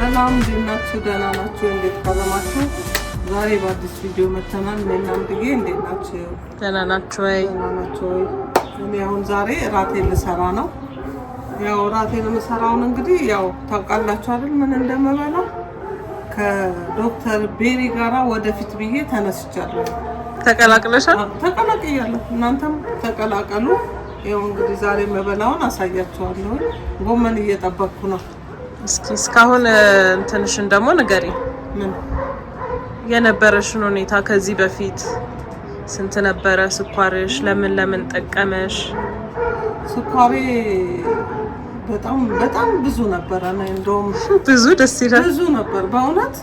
ሰላም እንዴናችሁ? ደህና ናችሁ? እንዴት ከረማችሁ? ዛሬ በአዲስ ቪዲዮ መተናል። እኔና እንድዬ እንዴት ናችሁ? ደህና ናችሁ ወይ? ደህና ናችሁ ወይ? እኔ አሁን ዛሬ እራቴን ልሰራ ነው። ያው እራቴን የምሰራውን እንግዲህ ያው ታውቃላችሁ አይደል ምን እንደምበላው። ከዶክተር ቤሪ ጋራ ወደፊት ብዬ ተነስቻለሁ። ተቀላቅለሻል? ተቀላቅያለሁ። እናንተም ተቀላቀሉ። ያው እንግዲህ ዛሬ የምበላውን አሳያችኋለሁ። ጎመን እየጠበቅኩ ነው። እስኪ እስካሁን እንትንሽን ደግሞ ንገሪ። ምን የነበረሽን ሁኔታ ከዚህ በፊት ስንት ነበረ ስኳርሽ? ለምን ጠቀመሽ? ስኳሬ በጣም ብዙ ነበረ። እንደውም ብዙ ደስ ይላል። ብዙ ነበር በእውነት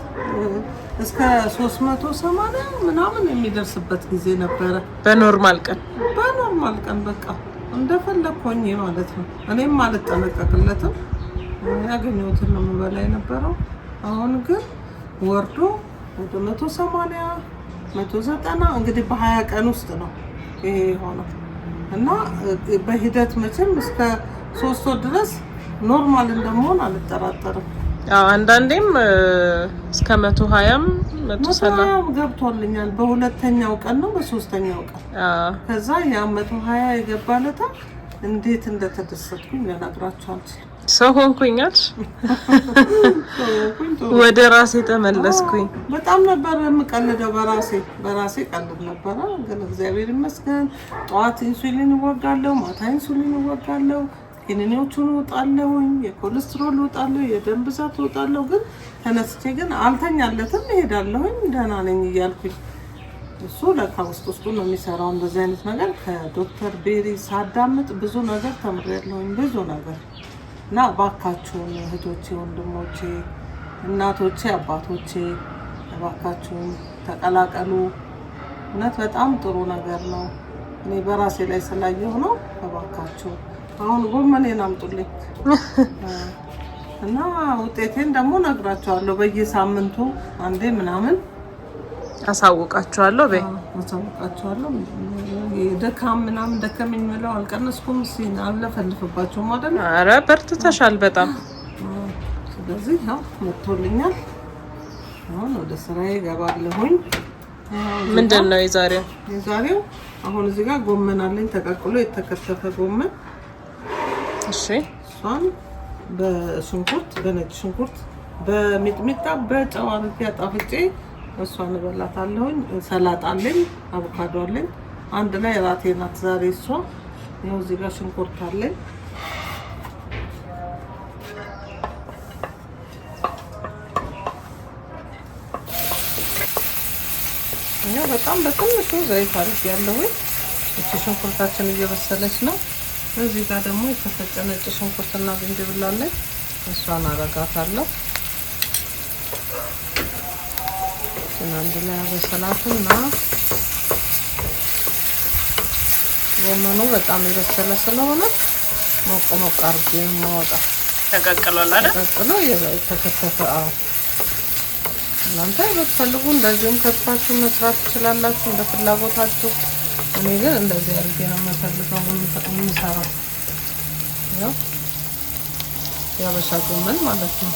እስከ 380 ምናምን የሚደርስበት ጊዜ ነበረ። በኖርማል ቀን በቃ እንደፈለኩኝ ማለት ነው። እኔም አልጠነቀቅለትም። ያገኘሁትን ነው የምበላ የነበረው። አሁን ግን ወርዶ ወደ 180 190 እንግዲህ በ20 ቀን ውስጥ ነው ይሄ የሆነው እና በሂደት መቼም እስከ 3 ወር ድረስ ኖርማል እንደመሆን አልጠራጠርም። አዎ አንዳንዴም እስከ 120 130 ገብቶልኛል። በሁለተኛው ቀን ነው በሶስተኛው ቀን ከዛ ያ 120 የገባለታ እንዴት እንደተደሰትኩኝ ልነግራችሁ አልችልም። ሰው ሆንኩኛል። ወደ ራሴ ተመለስኩኝ። በጣም ነበር የምቀልደው በራሴ ቀልድ ነበረ። ግን እግዚአብሔር ይመስገን ጠዋት ኢንሱሊን እወጋለሁ፣ ማታ ኢንሱሊን እወጋለሁ፣ ኪኒኒዎቹን እወጣለሁኝ፣ የኮሌስትሮል እወጣለሁ፣ የደም ብዛት እወጣለሁ። ግን ተነስቼ ግን አልተኛለትም፣ እሄዳለሁኝ ደህና ነኝ እያልኩኝ። እሱ ለካ ውስጡ ነው የሚሰራው እንደዚህ አይነት ነገር። ከዶክተር ቤሪ ሳዳምጥ ብዙ ነገር ተምሬያለሁኝ፣ ብዙ ነገር እና እባካችሁን እህቶቼ፣ ወንድሞቼ፣ እናቶቼ፣ አባቶቼ እባካችሁን ተቀላቀሉ። እውነት በጣም ጥሩ ነገር ነው። እኔ በራሴ ላይ ስላየሁ ነው። እባካችሁ አሁን ጎመኔን አምጡልኝ እና ውጤቴን ደግሞ ነግራቸዋለሁ። በየሳምንቱ አንዴ ምናምን አሳውቃቸዋለሁ። አሳውቃቸዋለሁ። ደካም ምናምን ደከመኝ ምለው አልቀነስኩም። ሲና አለፈልፍባቸው ማለት ነው። ኧረ በርትተሻል በጣም። ስለዚህ ያው መጥቶልኛል። አሁን ወደ ስራዬ እገባለሁኝ። ምንድን ነው የዛሬው? አሁን እዚህ ጋር ጎመን አለኝ ተቀቅሎ የተከተፈ ጎመን። እሺ እሷን በሽንኩርት በነጭ ሽንኩርት በሚጥሚጣ በጨው አድርጌ አጣፍጬ እሷን እበላታለሁኝ። ሰላጣ አለኝ፣ አቮካዶ አለኝ። አንድ ላይ እራቴ ናት ዛሬ እሷ። ይኸው እዚህ ጋር ሽንኩርት አለኝ። ይኸው በጣም በትንሹ ዘይት አድርጌያለሁኝ። እቺ ሽንኩርታችን እየበሰለች ነው። እዚህ ጋር ደግሞ የተፈጨ ነጭ ሽንኩርትና ዝንጅብል አለኝ። እሷን አረጋታለሁ። አንድ ላይ አበሰላትና ጎመኑ በጣም የበሰለ ስለሆነ ሞቅ አድርጌ ነው የማወጣው። ተቀቅሏል አይደል? ተቀቅሎ የተከተፈ። አዎ እናንተ ብትፈልጉ እንደዚሁም ከትፋችሁ መስራት ትችላላችሁ እንደ ፍላጎታችሁ። እኔ ግን እንደዚህ አድርጌ ነው የምፈልገው የምሰራው። ያው የሀበሻ ጎመን ማለት ነው።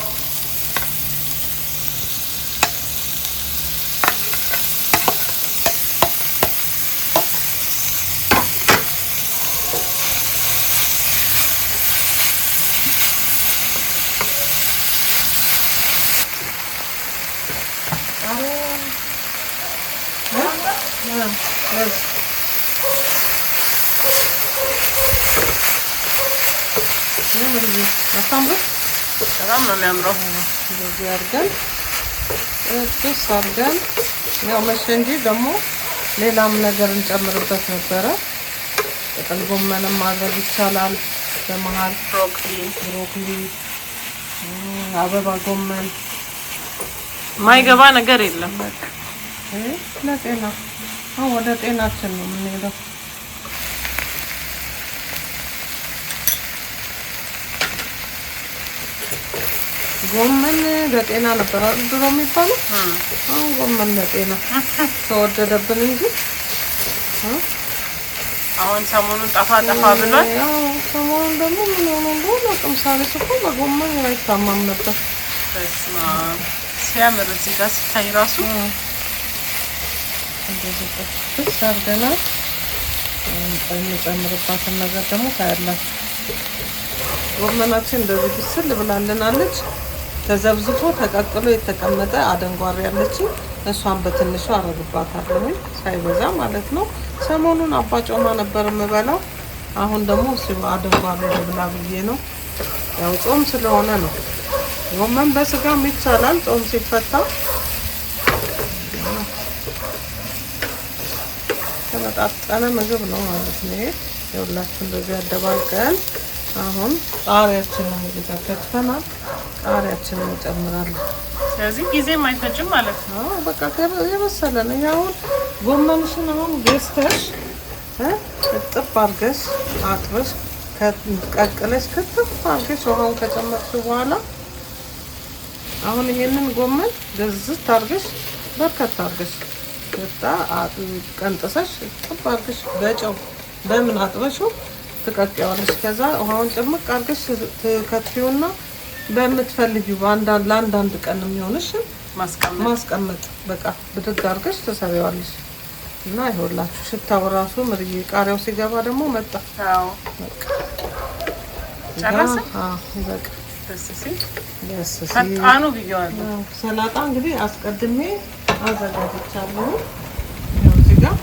በጣም ነው የሚያምረው። እንደዚህ አድርገን አድርገን ያው መቼ እንጂ ደግሞ ሌላም ነገር እንጨምርበት ነበረ። ጥቅል ጎመንም ማድረግ ይቻላል። በመሀል ብሮኮሊ፣ አበባ ጎመን ማይገባ ነገር የለም። ለጤና ወደ ጤናችን ነው የምንሄደው። ጎመን ለጤና ነበር ድሮ የሚባለው። አሁን ጎመን ለጤና ተወደደብን እንጂ አሁን ሰሞኑን ጠፋ ብሏል። ያው ሰሞኑን ደግሞ ምን ሆኖ እንደሆነ ቅምሳሌ እኮ በጎመን አይታማም ነበር። በስማ ሲያምር እዚህ ጋር ሲታይ ራሱ እንደዚህ ጥብስ አድርገናል። እንጨምርባትን ነገር ደግሞ ታያላችሁ። ጎመናችን እንደዚህ ብስል ብላለናለች። ተዘብዝፎ ተቀቅሎ የተቀመጠ አደንጓሬ ያለች እሷን በትንሹ አረግባታለሁ፣ ሳይበዛ ማለት ነው። ሰሞኑን አባጮማ ነበር የምበላው። አሁን ደግሞ አደንጓሬ ልብላ ብዬ ነው። ያው ጾም ስለሆነ ነው። ጎመን በስጋም ይቻላል ጾም ሲፈታ። ተመጣጠነ ምግብ ነው ማለት ነው። ይኸውላችሁ እንደዚህ አደባልቀን አሁን ቃሪያችንን እንግዲህ ከትፈናል። ቃሪያችንን እንጨምራለን። ስለዚህ ጊዜም አይፈጅም ማለት ነው። በቃ የበሰለ ነው። አሁን ጎመንሽን አሁን ገዝተሽ እጥፍ አድርገሽ አጥበሽ ቀቅለሽ ክትፍ አድርገሽ ውሃውን ከጨመርሽ በኋላ አሁን ይሄንን ጎመን ገዝት አድርገሽ በርከት አድርገሽ ቀንጥሰሽ እጥፍ አድርገሽ በጨው በምን አጥበሽው ትቀቅያለሽ። ከዛ ውሃውን ጭምቅ አድርገሽ ትከትፊውና በምትፈልጊው ለአንዳንድ ቀን የሚሆንሽ ማስቀመጥ በቃ ብድግ አድርገሽ ትሰሪዋለሽ። እና ይኸውላችሁ ሽታው ራሱ ምርዬ ቃሪያው ሲገባ ደግሞ መጣ። አዎ በቃ ጨረሰ። በቃ ደስ ሲል ፈጣኑ ብየዋለሁ። ሰላጣ እንግዲህ አስቀድሜ አዘጋጅቻለሁ። እዚህ ጋር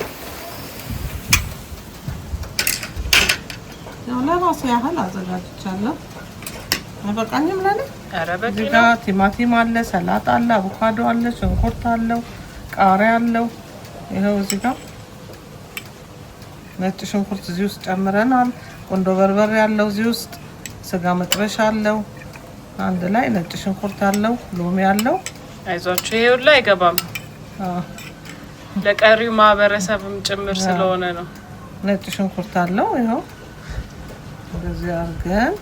ያው ለራሴ ያህል አዘጋጅቻለሁ። አይበቃኝም ለኔ? ኧረ በቂ እዚህ ጋር ቲማቲም አለ፣ ሰላጣ አለ፣ አቮካዶ አለ፣ ሽንኩርት አለው፣ ቃሪያ አለው። ይኸው እዚህ ጋር ነጭ ሽንኩርት እዚህ ውስጥ ጨምረናል። ቁንዶ በርበሬ ያለው እዚህ ውስጥ ስጋ መጥበሻ አለው። አንድ ላይ ነጭ ሽንኩርት አለው፣ ሎሚ አለው። አይዟችሁ ይሄ ሁሉ አይገባም። ለቀሪው ማህበረሰብም ጭምር ስለሆነ ነው። ነጭ ሽንኩርት አለው። ይኸው እንደዚህ አድርገን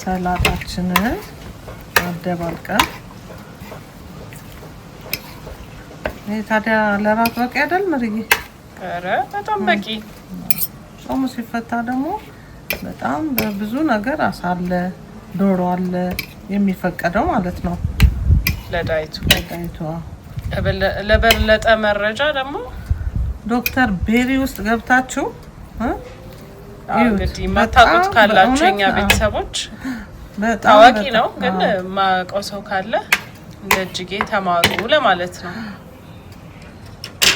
ሰላጣችንን አደባልቀን ይሄ ታዲያ ለራት በቂ አይደል ምርዬ? ኧረ በጣም በቂ። ጾሙ ሲፈታ ደግሞ በጣም በብዙ ነገር አሳለ ዶሮ አለ የሚፈቀደው ማለት ነው ለዳይቱ። ለበለጠ መረጃ ደግሞ ዶክተር ቤሪ ውስጥ ገብታችሁ እንግዲህ ማታውቁት ካላችሁ የኛ ቤተሰቦች ታዋቂ ነው፣ ግን ማውቀው ሰው ካለ እንደ እጅጌ ተማሩ ለማለት ነው።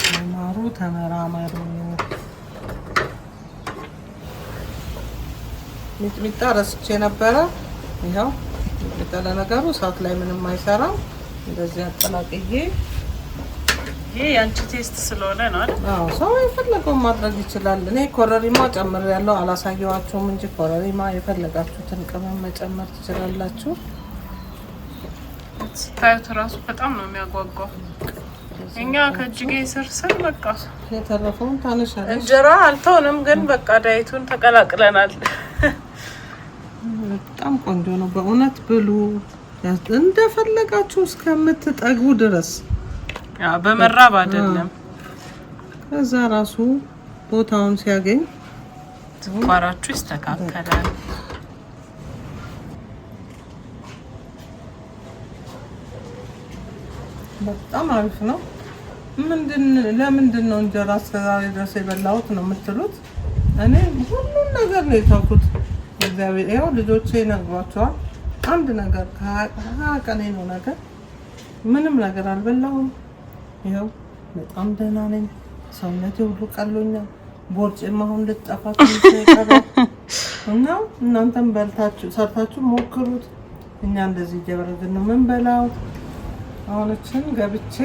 ተማሩ፣ ተመራመሩ። ሚጥሚጣ ረስቼ ነበረ። ይኸው ሚጥሚጣ ለነገሩ እሳት ላይ ምንም አይሰራም። እንደዚህ አጠላቅዬ ይሄ ያንቺ ቴስት ስለሆነ ነው አይደል? አዎ ሰው የፈለገውን ማድረግ ይችላል። እኔ ኮረሪማ ጨምሬያለሁ፣ አላሳየዋችሁም እንጂ ኮረሪማ የፈለጋችሁትን ቅመም መጨመር ትችላላችሁ። ስታዩት እራሱ በጣም ነው የሚያጓጓው። እኛ ከእጅጌ ስርስር በቃ የተረፈውን ታነሻለሽ። እንጀራ አልተውንም፣ ግን በቃ ዳይቱን ተቀላቅለናል። በጣም ቆንጆ ነው በእውነት ብሉ፣ እንደፈለጋችሁ እስከምትጠግቡ ድረስ። በመራብ አይደለም። ከዛ ራሱ ቦታውን ሲያገኝ ስኳራችሁ ይስተካከላል። በጣም አሪፍ ነው። ለምንድን ነው እንጀራ እስከዛሬ ድረስ የበላሁት ነው የምትሉት? እኔ ሁሉን ነገር ነው የተውኩት። እግዚአብሔር ይኸው ልጆቼ ይነግሯቸዋል። አንድ ነገር ከቀኔ ነው ነገር ምንም ነገር አልበላሁም። ይኸው በጣም ደህና ነኝ። ሰውነቴ ሁሉ ቀሎኛል። ቦርጬም አሁን ልጠፋ ትንሽ ነው የቀረው እና እናንተም በልታችሁ ሰርታችሁ ሞክሩት። እኛ እንደዚህ እየበረድን ነው የምንበላው። አሁንችን ገብቼ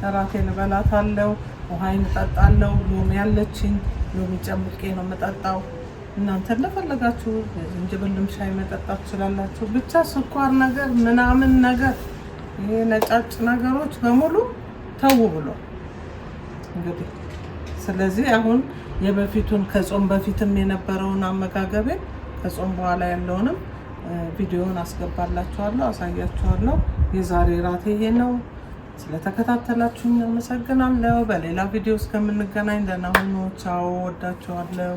እራቴን እበላታለሁ። ውሃዬን እጠጣለሁ። ሎሚ ያለችኝ ሎሚ ጨምቄ ነው የምጠጣው። እናንተ እንደፈለጋችሁ ዝንጅብልም ሻይ መጠጣት ትችላላችሁ። ብቻ ስኳር ነገር ምናምን ነገር ይሄ ነጫጭ ነገሮች በሙሉ ተው ብሎ እንግዲህ። ስለዚህ አሁን የበፊቱን ከጾም በፊትም የነበረውን አመጋገቤን ከጾም በኋላ ያለውንም ቪዲዮውን አስገባላችኋለሁ፣ አሳያችኋለሁ። የዛሬ ራቴ ይሄ ነው። ስለተከታተላችሁኝ አመሰግናለሁ። በሌላ ቪዲዮ እስከምንገናኝ ደህና ሁኑ። ቻው። ወዳችኋለሁ።